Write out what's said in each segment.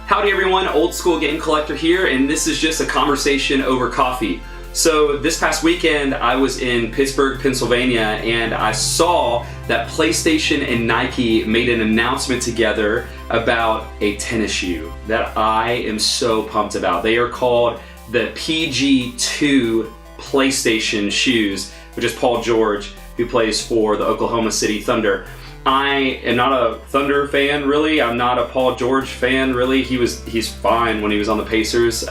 Howdy everyone, Old School Game Collector here, and this is just a conversation over coffee. So this past weekend I was in Pittsburgh, Pennsylvania, and I saw that PlayStation and Nike made an announcement together about a tennis shoe that I am so pumped about. They are called the PG-2 PlayStation shoes, which is Paul George, who plays for the Oklahoma City Thunder. I am not a Thunder fan, really. I'm not a Paul George fan, really. He's fine when he was on the Pacers.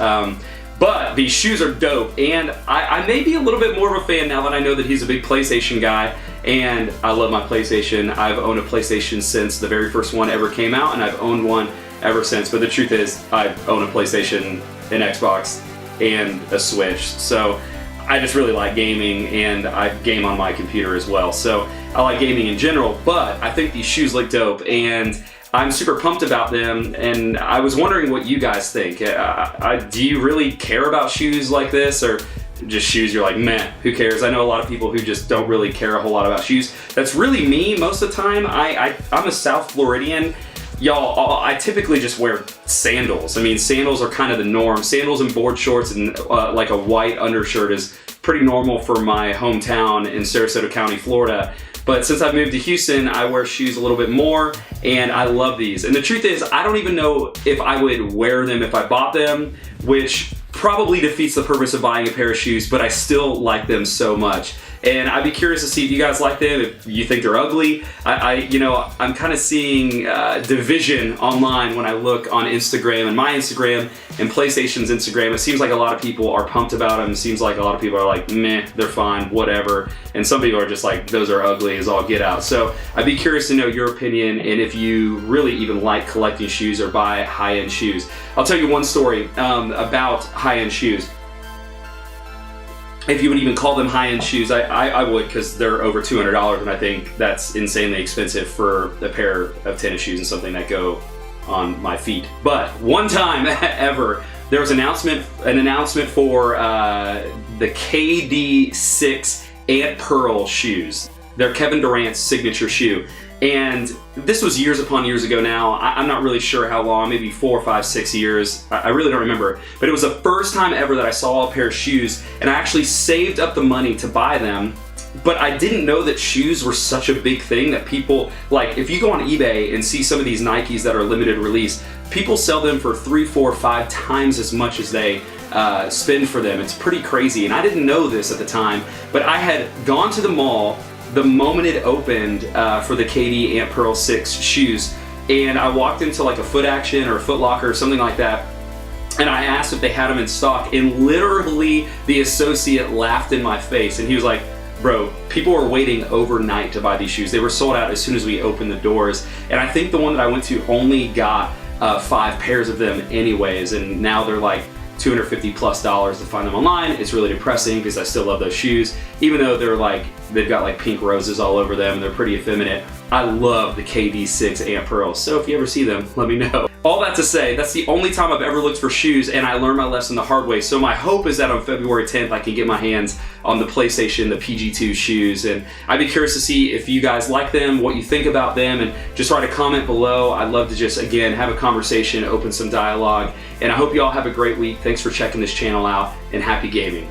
But these shoes are dope, and I may be a little bit more of a fan now that I know that he's a big PlayStation guy, and I love my PlayStation. I've owned a PlayStation since the very first one ever came out, and I've owned one ever since. But the truth is, I own a PlayStation, an Xbox, and a Switch. So I just really like gaming, and I game on my computer as well. So I like gaming in general, but I think these shoes look dope, and I'm super pumped about them, and I was wondering what you guys think. Do you really care about shoes like this, or just shoes you're like, meh, who cares? I know a lot of people who just don't really care a whole lot about shoes. That's really me most of the time. I'm a South Floridian. Y'all, I typically just wear sandals. I mean, sandals are kind of the norm. Sandals and board shorts and like a white undershirt is pretty normal for my hometown in Sarasota County, Florida. But since I've moved to Houston, I wear shoes a little bit more, and I love these. And the truth is, I don't even know if I would wear them if I bought them, which probably defeats the purpose of buying a pair of shoes, but I still like them so much. And I'd be curious to see if you guys like them, if you think they're ugly. I'm kind of seeing division online when I look on Instagram and my Instagram and PlayStation's Instagram. It seems like a lot of people are pumped about them. It seems like a lot of people are like, meh, they're fine, whatever. And some people are just like, those are ugly as all get out. So I'd be curious to know your opinion and if you really even like collecting shoes or buy high-end shoes. I'll tell you one story about high-end shoes. If you would even call them high-end shoes, I would, because they're over $200, and I think that's insanely expensive for a pair of tennis shoes and something that go on my feet. But one time ever, there was an announcement for the KD6 Ant Pearl shoes. They're Kevin Durant's signature shoe. And this was years upon years ago now. I'm not really sure how long, maybe 4, 5, 6 years. I really don't remember. But it was the first time ever that I saw a pair of shoes, and I actually saved up the money to buy them. But I didn't know that shoes were such a big thing that people, like, if you go on eBay and see some of these Nikes that are limited release, people sell them for 3, 4, 5 times as much as they spend for them. It's pretty crazy, and I didn't know this at the time, but I had gone to the mall the moment it opened for the KD Ant Pearl 6 shoes, and I walked into like a Foot Action or a Foot Locker or something like that, and I asked if they had them in stock, and literally the associate laughed in my face, and he was like, bro, people were waiting overnight to buy these shoes. They were sold out as soon as we opened the doors, and I think the one that I went to only got 5 pairs of them anyways, and now they're like $250 plus to find them online. It's really depressing because I still love those shoes, even though they've got like pink roses all over them and they're pretty effeminate. I love the KD6 Ant Pearls, so if you ever see them, let me know. All that to say, that's the only time I've ever looked for shoes, and I learned my lesson the hard way. So my hope is that on February 10th, I can get my hands on the PlayStation, the PG-2 shoes, and I'd be curious to see if you guys like them, what you think about them, and just write a comment below. I'd love to just, again, have a conversation, open some dialogue, and I hope you all have a great week. Thanks for checking this channel out, and happy gaming.